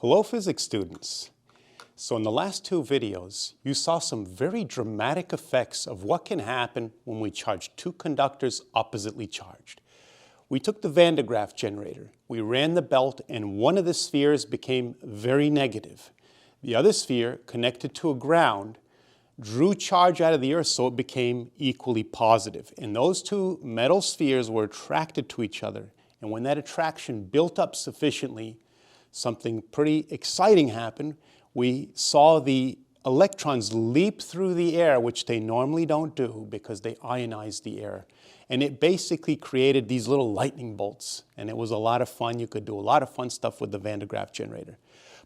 Hello physics students. So in the last two videos, you saw some very dramatic effects of what can happen when we charge two conductors oppositely charged. We took the Van de Graaff generator, we ran the belt, and one of the spheres became very negative. The other sphere, connected to a ground, drew charge out of the earth so it became equally positive. And those two metal spheres were attracted to each other. And when that attraction built up sufficiently, something pretty exciting happened. We saw the electrons leap through the air, which they normally don't do because they ionize the air. And it basically created these little lightning bolts. And it was a lot of fun. You could do a lot of fun stuff with the Van de Graaff generator.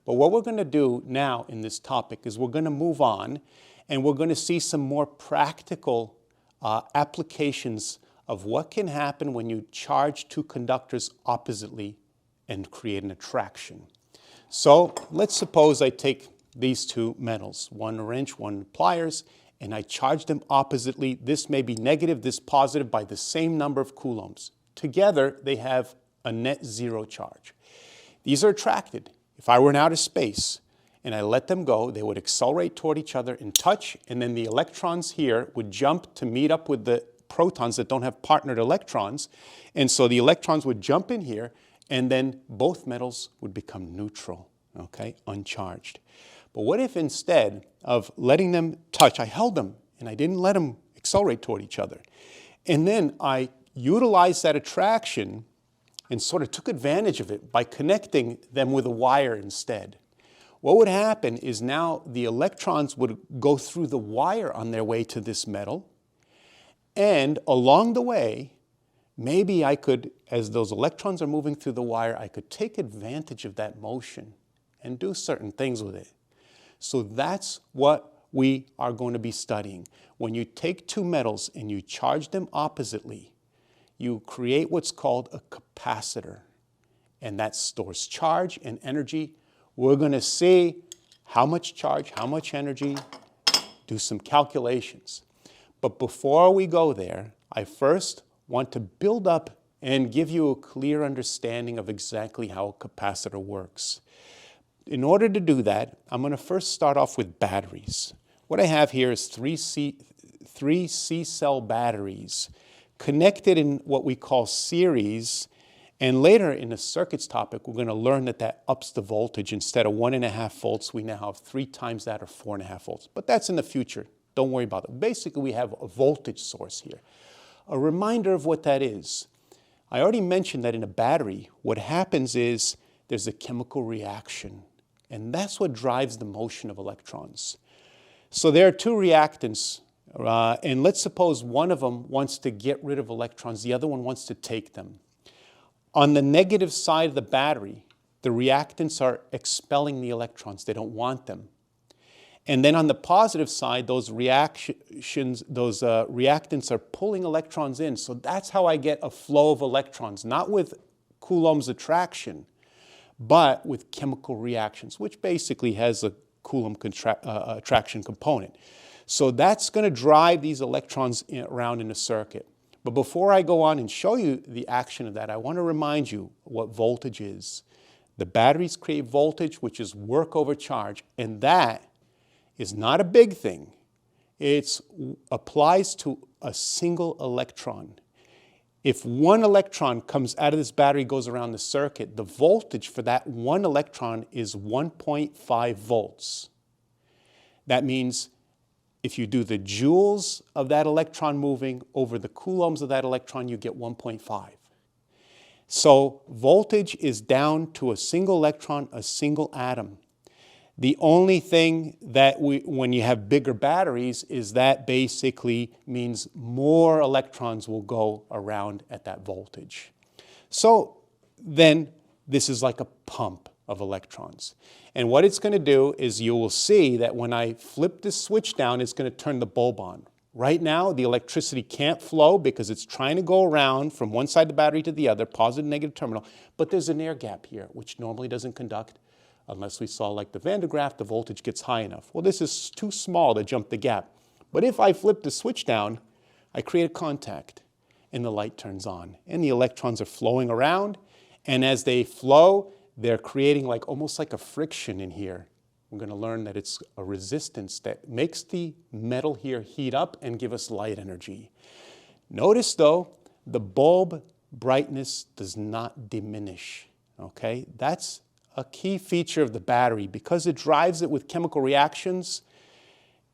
But what we're going to do now in this topic is we're going to move on and we're going to see some more practical applications of what can happen when you charge two conductors oppositely and create an attraction. So let's suppose I take these two metals, one wrench, one pliers, and I charge them oppositely. This may be negative, this positive by the same number of coulombs. Together, they have a net zero charge. These are attracted. If I were in outer space and I let them go, they would accelerate toward each other and touch, and then the electrons here would jump to meet up with the protons that don't have partnered electrons. And so the electrons would jump in here, and then both metals would become neutral, okay, uncharged. But what if instead of letting them touch, I held them and I didn't let them accelerate toward each other. And then I utilized that attraction and sort of took advantage of it by connecting them with a wire instead. What would happen is now the electrons would go through the wire on their way to this metal, and along the way, maybe I could, as those electrons are moving through the wire, I could take advantage of that motion and do certain things with it. So that's what we are going to be studying. When you take two metals and you charge them oppositely, you create what's called a capacitor. And that stores charge and energy. We're going to see how much charge, how much energy, do some calculations. But before we go there, I first want to build up and give you a clear understanding of exactly how a capacitor works. In order to do that, I'm going to first start off with batteries. What I have here is three C-cell batteries connected in what we call series, and later in the circuits topic, we're going to learn that that ups the voltage. Instead of 1.5 volts, we now have 3 times that, or 4.5 volts. But that's in the future. Don't worry about it. Basically, we have a voltage source here. A reminder of what that is. I already mentioned that in a battery, what happens is there's a chemical reaction, and that's what drives the motion of electrons. So there are two reactants, and let's suppose one of them wants to get rid of electrons, the other one wants to take them. On the negative side of the battery, the reactants are expelling the electrons. They don't want them. And then on the positive side, those reactants are pulling electrons in. So that's how I get a flow of electrons, not with Coulomb's attraction, but with chemical reactions, which basically has a Coulomb attraction component. So that's going to drive these electrons around in a circuit. But before I go on and show you the action of that, I want to remind you what voltage is. The batteries create voltage, which is work over charge, and that is not a big thing. It applies to a single electron. If one electron comes out of this battery, goes around the circuit, the voltage for that one electron is 1.5 volts. That means if you do the joules of that electron moving over the coulombs of that electron, you get 1.5. So voltage is down to a single electron, a single atom. The only thing that when you have bigger batteries is that basically means more electrons will go around at that voltage. So then this is like a pump of electrons. And what it's going to do is you will see that when I flip this switch down, it's going to turn the bulb on. Right now, the electricity can't flow because it's trying to go around from one side of the battery to the other, positive and negative terminal, but there's an air gap here, which normally doesn't conduct. Unless we saw, like the Van de Graaff, the voltage gets high enough. Well, this is too small to jump the gap. But if I flip the switch down, I create a contact, and the light turns on. And the electrons are flowing around, and as they flow, they're creating like almost like a friction in here. We're going to learn that it's a resistance that makes the metal here heat up and give us light energy. Notice though, the bulb brightness does not diminish, okay? That's a key feature of the battery because it drives it with chemical reactions.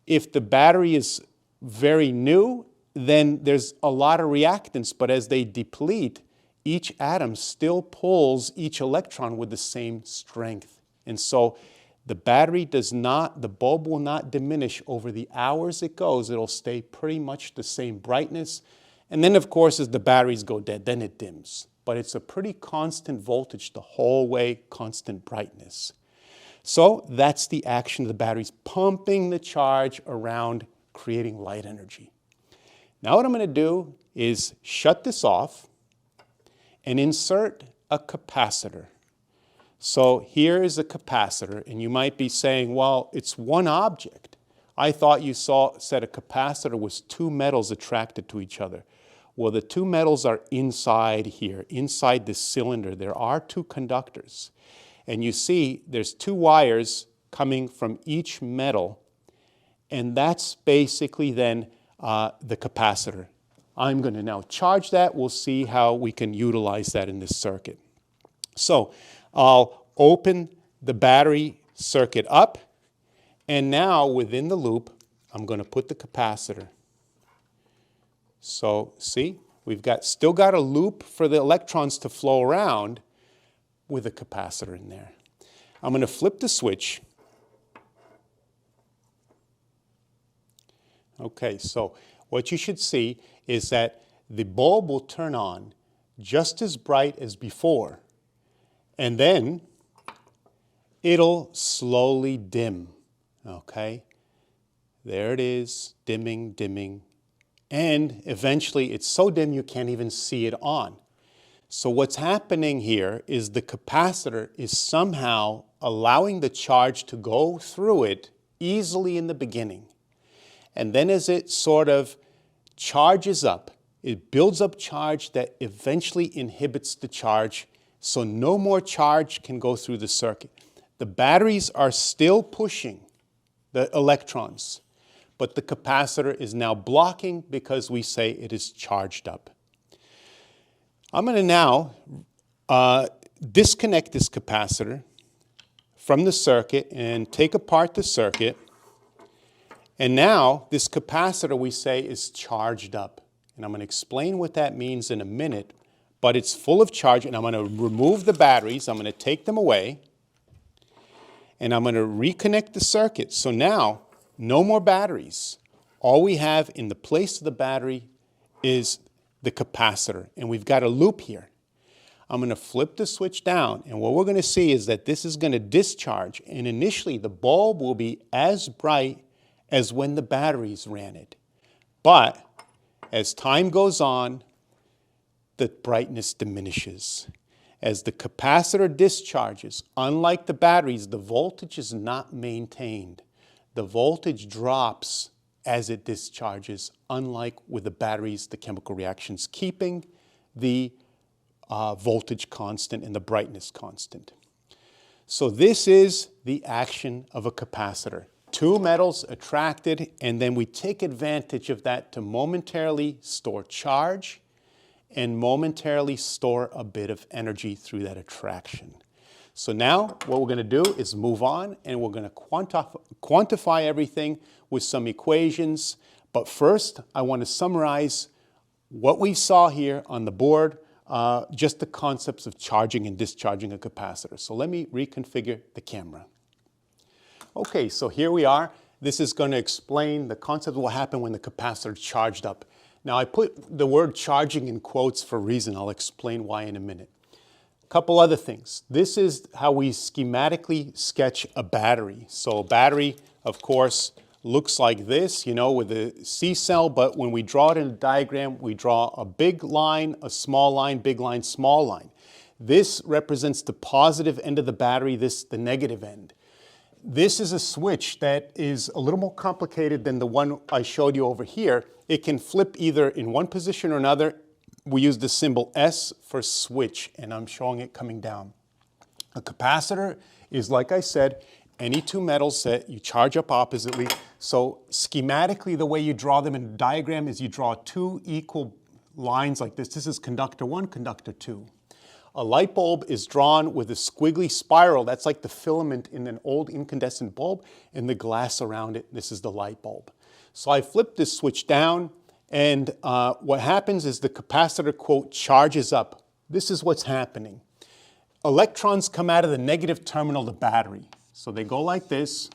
If the battery is very new, then there's a lot of reactants, but as they deplete, each atom still pulls each electron with the same strength. And so the battery does not, the bulb will not diminish over the hours it goes. It'll stay pretty much the same brightness. And then, of course, as the batteries go dead, then it dims. But it's a pretty constant voltage the whole way, constant brightness. So that's the action of the batteries, pumping the charge around, creating light energy. Now what I'm going to do is shut this off and insert a capacitor. So here is a capacitor, and you might be saying, well, it's one object. I thought you said a capacitor was two metals attracted to each other. Well, the two metals are inside here, inside this cylinder. There are two conductors. And you see there's two wires coming from each metal, and that's basically then the capacitor. I'm going to now charge that. We'll see how we can utilize that in this circuit. So I'll open the battery circuit up, and now within the loop, I'm going to put the capacitor. So see, we've still got a loop for the electrons to flow around with a capacitor in there. I'm going to flip the switch. Okay, so what you should see is that the bulb will turn on just as bright as before, and then it'll slowly dim, okay? There it is, dimming, dimming, and eventually it's so dim you can't even see it on. So what's happening here is the capacitor is somehow allowing the charge to go through it easily in the beginning. And then as it sort of charges up, it builds up charge that eventually inhibits the charge, so no more charge can go through the circuit. The batteries are still pushing the electrons, but the capacitor is now blocking because we say it is charged up. I'm going to now disconnect this capacitor from the circuit and take apart the circuit. And now this capacitor, we say, is charged up. And I'm going to explain what that means in a minute, but it's full of charge, and I'm going to remove the batteries. I'm going to take them away, and I'm going to reconnect the circuit. So now, no more batteries. All we have in the place of the battery is the capacitor, and we've got a loop here. I'm going to flip the switch down, and what we're going to see is that this is going to discharge, and initially the bulb will be as bright as when the batteries ran it. But as time goes on, the brightness diminishes. As the capacitor discharges, unlike the batteries, the voltage is not maintained. The voltage drops as it discharges, unlike with the batteries, the chemical reactions keeping the voltage constant and the brightness constant. So this is the action of a capacitor. Two metals attracted, and then we take advantage of that to momentarily store charge and momentarily store a bit of energy through that attraction. So now what we're going to do is move on, and we're going to quantify everything with some equations. But first, I want to summarize what we saw here on the board, just the concepts of charging and discharging a capacitor. So let me reconfigure the camera. Okay, so here we are. This is going to explain the concept of what happened when the capacitor charged up. Now I put the word charging in quotes for a reason. I'll explain why in a minute. A couple other things. This is how we schematically sketch a battery. So a battery, of course, looks like this, you know, with a C cell, but when we draw it in a diagram, we draw a big line, a small line, big line, small line. This represents the positive end of the battery, this the negative end. This is a switch that is a little more complicated than the one I showed you over here. It can flip either in one position or another. We use the symbol S for switch, and I'm showing it coming down. A capacitor is, like I said, any two metals that you charge up oppositely. So schematically, the way you draw them in a diagram is you draw two equal lines like this. This is conductor 1, conductor 2. A light bulb is drawn with a squiggly spiral. That's like the filament in an old incandescent bulb, and the glass around it. This is the light bulb. So I flip this switch down, and what happens is the capacitor, quote, charges up. This is what's happening. Electrons come out of the negative terminal of the battery. So they go like this,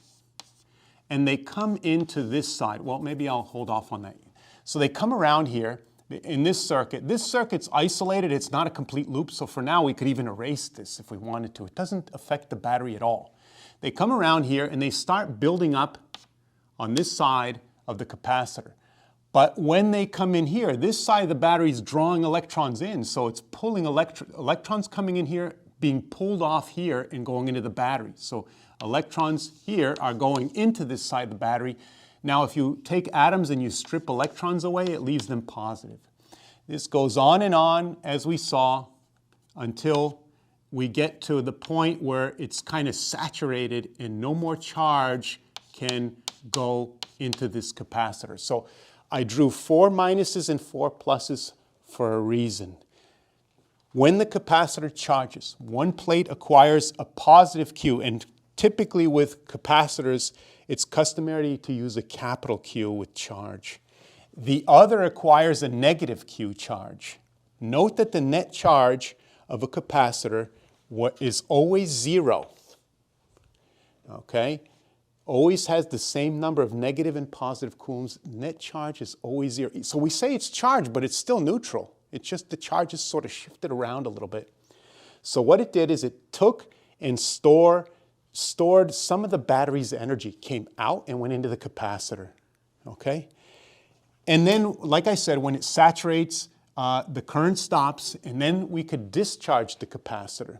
and they come into this side. Well, maybe I'll hold off on that. So they come around here in this circuit. This circuit's isolated. It's not a complete loop. So for now, we could even erase this if we wanted to. It doesn't affect the battery at all. They come around here, and they start building up on this side of the capacitor. But when they come in here, this side of the battery is drawing electrons in. So it's pulling electrons coming in here, being pulled off here and going into the battery. So electrons here are going into this side of the battery. Now, if you take atoms and you strip electrons away, it leaves them positive. This goes on, as we saw, until we get to the point where it's kind of saturated and no more charge can go into this capacitor. So I drew 4 minuses and 4 pluses for a reason. When the capacitor charges, one plate acquires a positive Q, and typically with capacitors, it's customary to use a capital Q with charge. The other acquires a negative Q charge. Note that the net charge of a capacitor is always 0. Okay? Always has the same number of negative and positive coulombs. Net charge is always 0. So we say it's charged, but it's still neutral. It's just the charge is sort of shifted around a little bit. So what it did is it took and stored some of the battery's energy, came out and went into the capacitor. Okay? And then, like I said, when it saturates, the current stops, and then we could discharge the capacitor.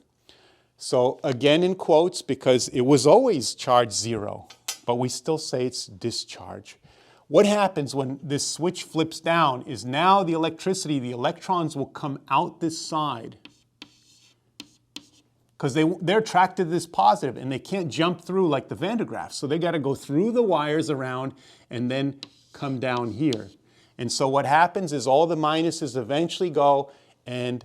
So again in quotes, because it was always charged 0, but we still say it's discharge. What happens when this switch flips down is now the electricity, the electrons will come out this side because they're attracted to this positive and they can't jump through like the Van de Graaff. So they got to go through the wires around and then come down here. And so what happens is all the minuses eventually go and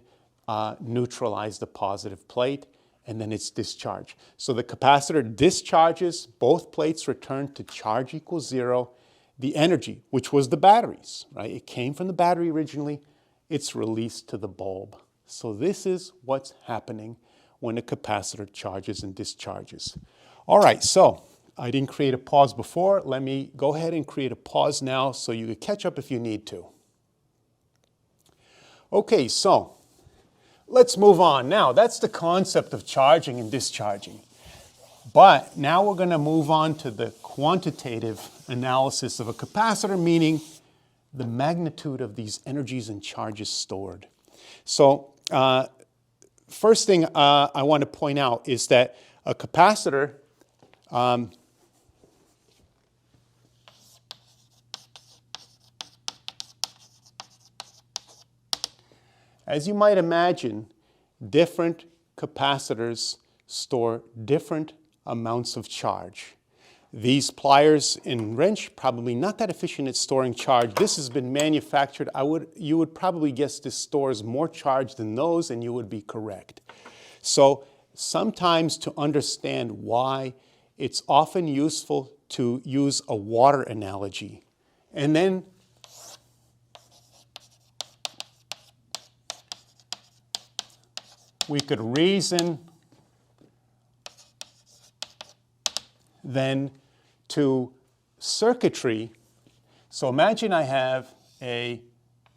neutralize the positive plate, and then it's discharged. So the capacitor discharges, both plates return to charge equals 0. The energy, which was the batteries, right? It came from the battery originally. It's released to the bulb. So this is what's happening when a capacitor charges and discharges. All right, so I didn't create a pause before. Let me go ahead and create a pause now so you can catch up if you need to. Okay, so let's move on. Now, that's the concept of charging and discharging. But now we're going to move on to the quantitative analysis of a capacitor, meaning the magnitude of these energies and charges stored. So first thing I want to point out is that a capacitor as you might imagine, different capacitors store different amounts of charge. These pliers and wrench, probably not that efficient at storing charge. This has been manufactured. You would probably guess this stores more charge than those, and you would be correct. So sometimes to understand why, it's often useful to use a water analogy. And then we could reason then to circuitry. So imagine I have a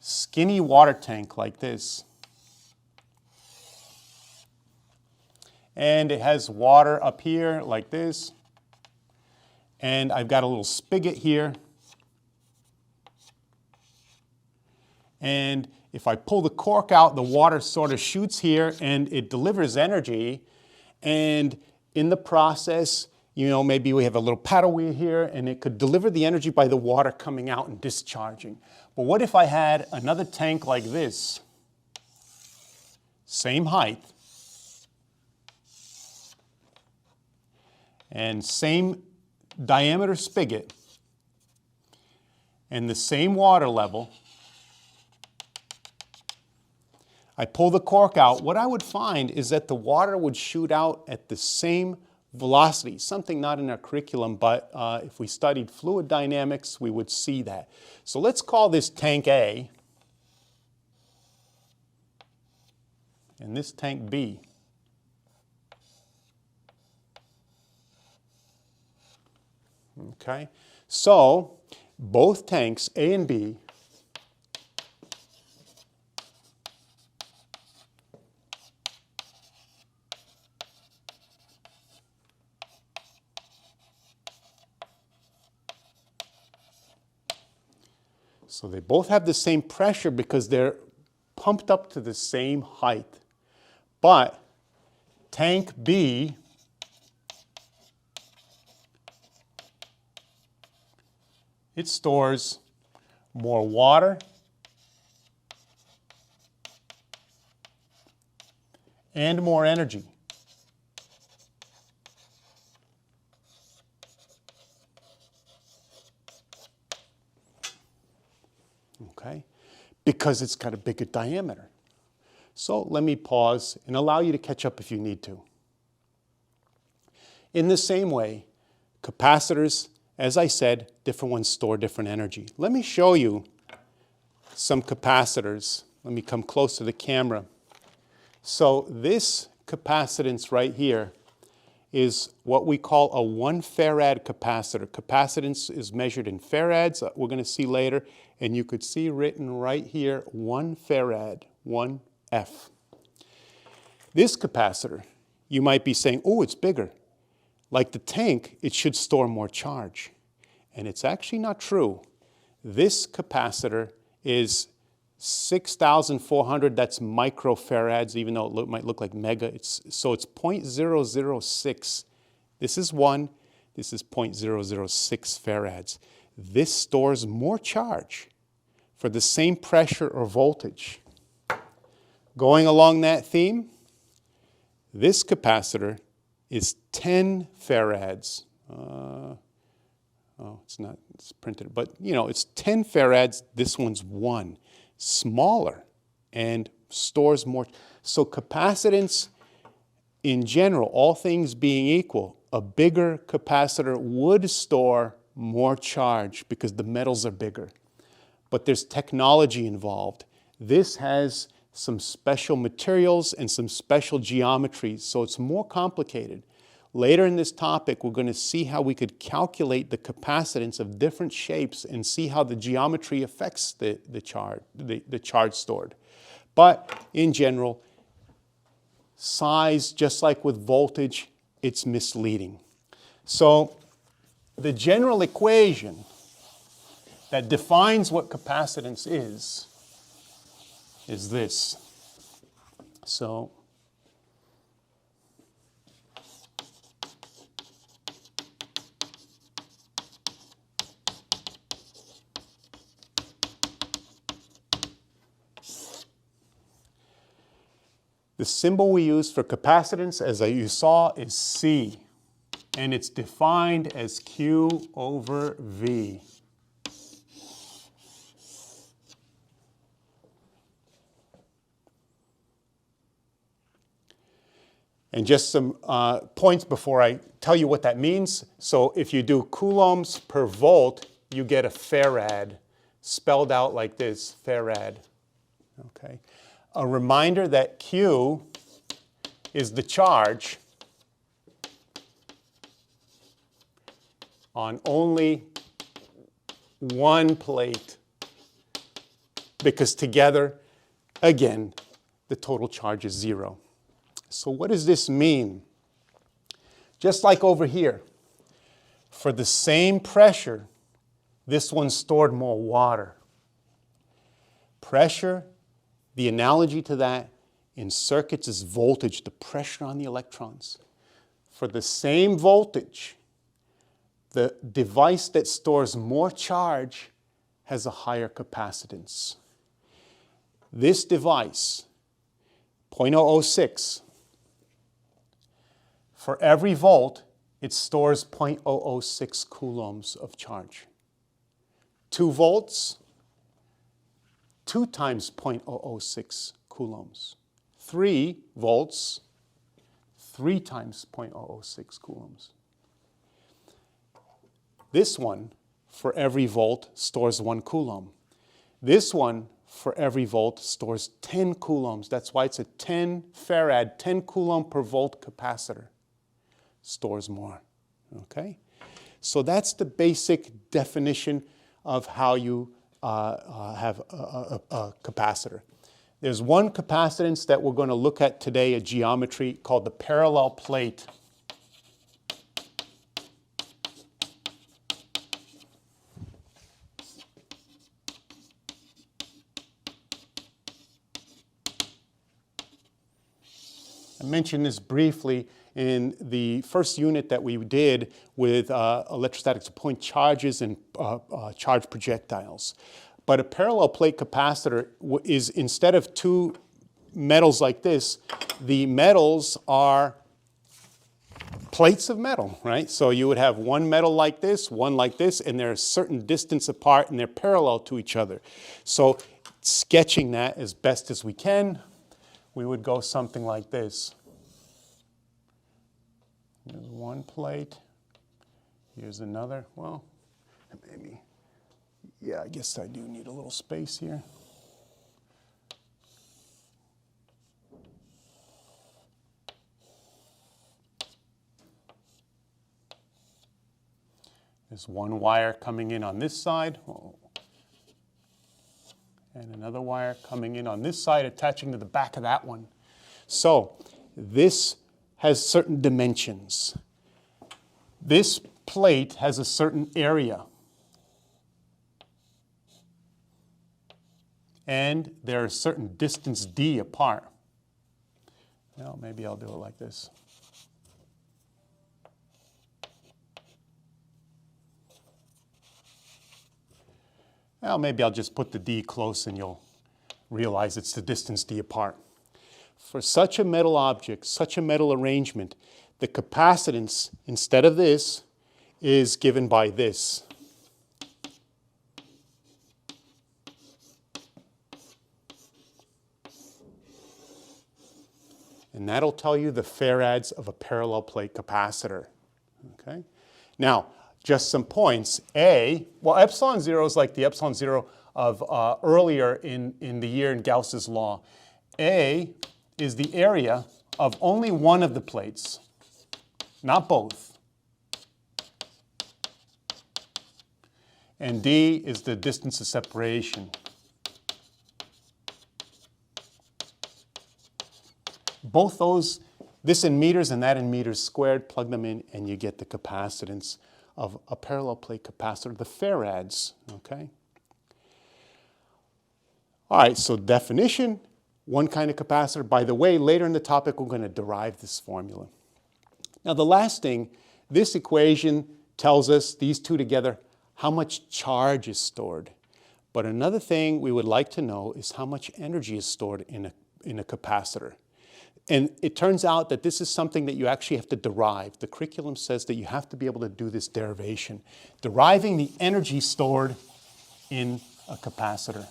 skinny water tank like this. And it has water up here like this. And I've got a little spigot here. And if I pull the cork out, the water sort of shoots here and it delivers energy. And in the process, you know, maybe we have a little paddle wheel here and it could deliver the energy by the water coming out and discharging. But what if I had another tank like this, same height, and same diameter spigot and the same water level, I pull the cork out, what I would find is that the water would shoot out at the same velocity, something not in our curriculum, but if we studied fluid dynamics, we would see that. So let's call this tank A, and this tank B. Okay, so both tanks, A and B, so they both have the same pressure because they're pumped up to the same height. But tank B it stores more water and more energy. Okay? Because it's got a bigger diameter. So let me pause and allow you to catch up if you need to. In the same way, capacitors, as I said, different ones store different energy. Let me show you some capacitors. Let me come close to the camera. So this capacitance right here is what we call a 1 farad capacitor. Capacitance is measured in farads, we're going to see later, and you could see written right here 1 farad, 1 F. This capacitor, you might be saying, oh, it's bigger. Like the tank, it should store more charge. And it's actually not true. This capacitor is 6,400, that's microfarads, even though it might look like mega. So it's 0.006. This is 1, this is 0.006 farads. This stores more charge for the same pressure or voltage. Going along that theme, this capacitor is 10 farads. Oh, it's not, it's printed, but you know, it's 10 farads, this one's 1. Smaller and stores more. So capacitance in general, all things being equal, a bigger capacitor would store more charge because the metals are bigger. But there's technology involved. This has some special materials and some special geometries, so it's more complicated. Later in this topic, we're going to see how we could calculate the capacitance of different shapes and see how the geometry affects the charge stored. But in general, size, just like with voltage, it's misleading. So the general equation that defines what capacitance is this. So the symbol we use for capacitance, as you saw, is C, and it's defined as Q over V. And just some points before I tell you what that means. So if you do coulombs per volt, you get a farad, spelled out like this, farad. Okay. A reminder that Q is the charge on only one plate, because together, again, the total charge is 0. So what does this mean? Just like over here, for the same pressure, this one stored more water. Pressure, the analogy to that in circuits is voltage, the pressure on the electrons. For the same voltage, the device that stores more charge has a higher capacitance. This device, 0.006, for every volt, it stores 0.006 coulombs of charge. 2 volts, 2 times 0.006 coulombs. 3 volts, 3 times 0.006 coulombs. This one, for every volt, stores 1 coulomb. This one, for every volt, stores 10 coulombs. That's why it's a 10 farad, 10 coulomb per volt capacitor. Stores more, okay? So that's the basic definition of how you have a capacitor. There's one capacitance that we're going to look at today, a geometry called the parallel plate. I mentioned this briefly in the first unit that we did with electrostatics of point charges and charged projectiles. But a parallel plate capacitor is, instead of 2 metals like this, the metals are plates of metal, right? So you would have one metal like this, one like this, and they're a certain distance apart and they're parallel to each other. So sketching that as best as we can, we would go something like this. Here's one plate. Here's another. Well, maybe, yeah, I guess I do need a little space here. There's one wire coming in on this side. Oh. And another wire coming in on this side, attaching to the back of that one. So this has certain dimensions. This plate has a certain area. And they're a certain distance d apart. Well, maybe I'll do it like this. Well, maybe I'll just put the d close and you'll realize it's the distance d apart. For such a metal object, such a metal arrangement, the capacitance, instead of this, is given by this. And that'll tell you the farads of a parallel plate capacitor. Okay? Now, just some points. Well, epsilon 0 is like the epsilon 0 of earlier in the year in Gauss's law. A is the area of only one of the plates, not both. And D is the distance of separation. Both those, this in meters and that in meters squared, plug them in and you get the capacitance of a parallel plate capacitor, the farads, okay? All right, so definition, one kind of capacitor. By the way, later in the topic, we're going to derive this formula. Now, the last thing, this equation tells us, these two together, how much charge is stored. But another thing we would like to know is how much energy is stored in a capacitor. And it turns out that this is something that you actually have to derive. The curriculum says that you have to be able to do this derivation, deriving the energy stored in a capacitor.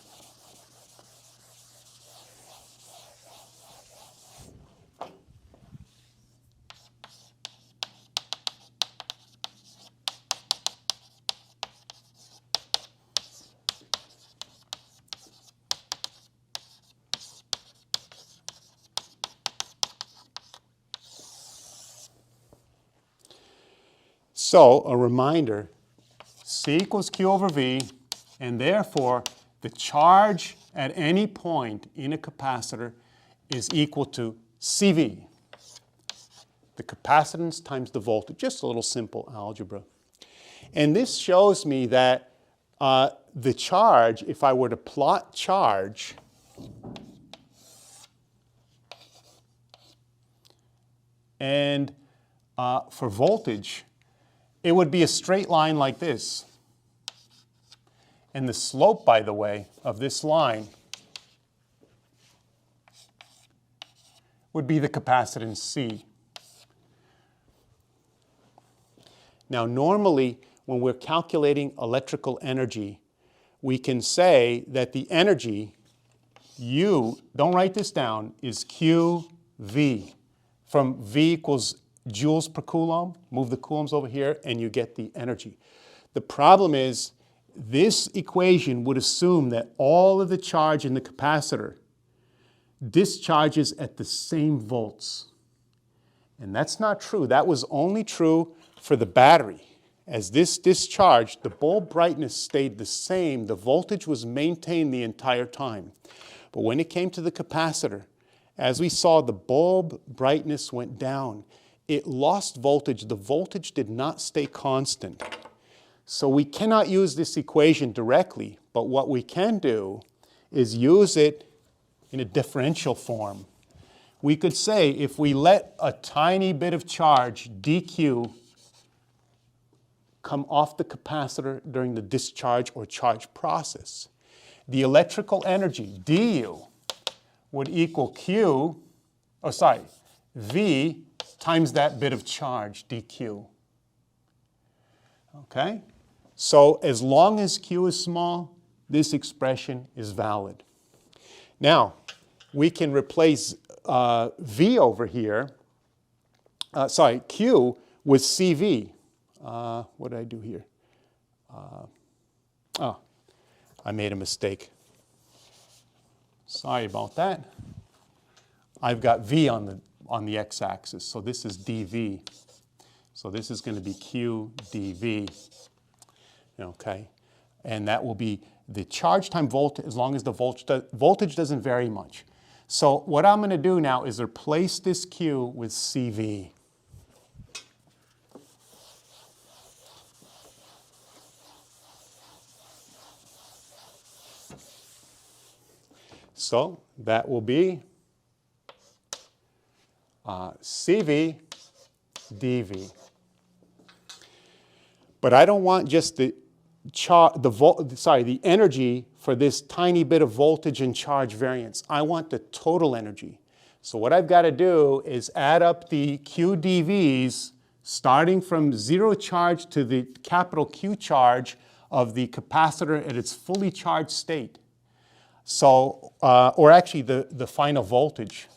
So, a reminder, C equals Q over V, and therefore the charge at any point in a capacitor is equal to CV, the capacitance times the voltage, just a little simple algebra. And this shows me that the charge, if I were to plot charge, and for voltage, it would be a straight line like this. And the slope, by the way, of this line would be the capacitance C. Now normally when we're calculating electrical energy, we can say that the energy, U, don't write this down, is QV. From V equals joules per coulomb, move the coulombs over here and you get the energy. The problem is this equation would assume that all of the charge in the capacitor discharges at the same volts. And that's not true. That was only true for the battery. As this discharged, the bulb brightness stayed the same. The voltage was maintained the entire time. But when it came to the capacitor, as we saw, the bulb brightness went down. It lost voltage. The voltage did not stay constant. So we cannot use this equation directly, but what we can do is use it in a differential form. We could say if we let a tiny bit of charge, dQ, come off the capacitor during the discharge or charge process, the electrical energy, du, would equal V times that bit of charge, dQ. Okay? So as long as Q is small, this expression is valid. Now, we can replace V over here, Q with CV. What did I do here? I made a mistake. Sorry about that. I've got V on the x-axis, so this is dV. So this is going to be Q dV. Okay, and that will be the charge time voltage as long as the voltage doesn't vary much. So what I'm going to do now is replace this Q with CV. So that will be CV dV. But I don't want just the energy for this tiny bit of voltage and charge variance. I want the total energy. So what I've got to do is add up the Q dVs starting from zero charge to the capital Q charge of the capacitor at its fully charged state. So, or actually the final voltage.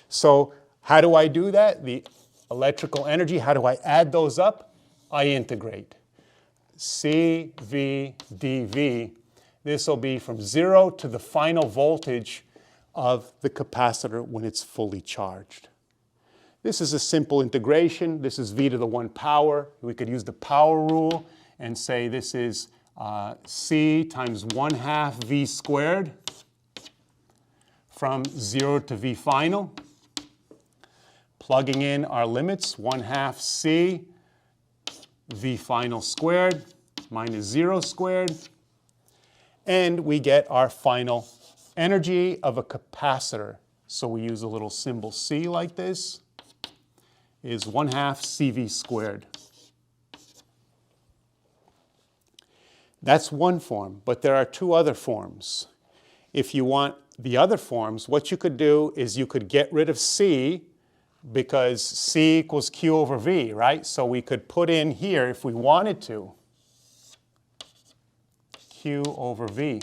So how do I do that? The electrical energy, how do I add those up? I integrate. CV dV. This will be from 0 to the final voltage of the capacitor when it's fully charged. This is a simple integration. This is V to the 1 power. We could use the power rule and say this is C times 1/2 V squared from 0 to V final. Plugging in our limits, 1/2 C V final squared minus 0 squared. And we get our final energy of a capacitor. So we use a little symbol C like this, is 1/2 CV squared. That's one form, but there are two other forms. If you want the other forms, what you could do is you could get rid of C because C equals Q over V, right? So we could put in here, if we wanted to, Q over V.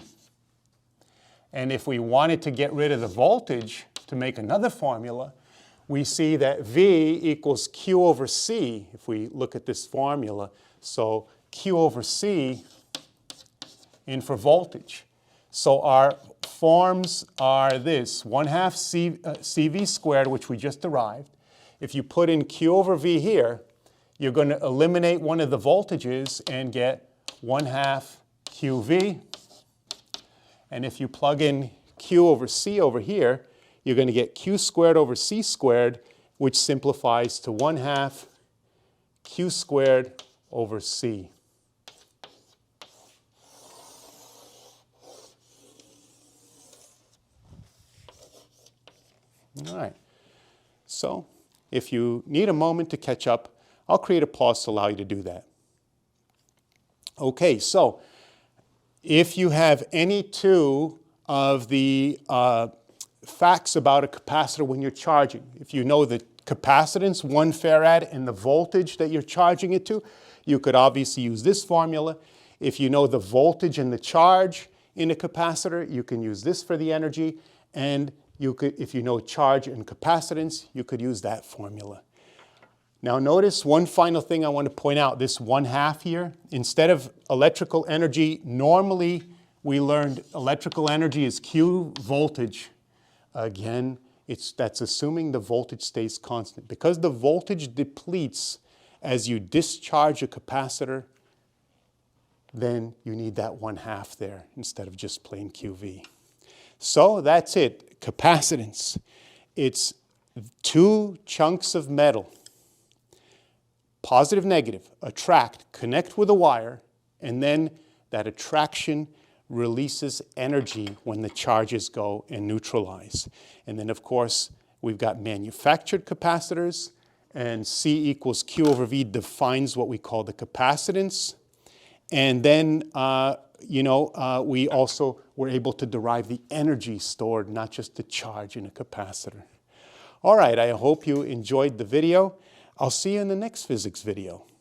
And if we wanted to get rid of the voltage to make another formula, we see that V equals Q over C, if we look at this formula. So Q over C in for voltage. So our forms are this, 1/2 CV squared, which we just derived. If you put in Q over V here, you're going to eliminate one of the voltages and get 1/2 QV. And if you plug in Q over C over here, you're going to get Q squared over C squared, which simplifies to 1/2 Q squared over C. All right, so if you need a moment to catch up, I'll create a pause to allow you to do that. Okay, so if you have any two of the facts about a capacitor when you're charging, if you know the capacitance, 1 farad, and the voltage that you're charging it to, you could obviously use this formula. If you know the voltage and the charge in a capacitor, you can use this for the energy. And you could, if you know charge and capacitance, you could use that formula. Now notice one final thing I want to point out, this 1/2 here. Instead of electrical energy, normally we learned electrical energy is Q voltage. Again, that's assuming the voltage stays constant. Because the voltage depletes as you discharge a capacitor, then you need that 1/2 there instead of just plain QV. So that's it, capacitance. It's 2 chunks of metal, positive, negative, attract, connect with a wire, and then that attraction releases energy when the charges go and neutralize. And then of course, we've got manufactured capacitors, and C equals Q over V defines what we call the capacitance. And then, we also were able to derive the energy stored, not just the charge in a capacitor. All right, I hope you enjoyed the video. I'll see you in the next physics video.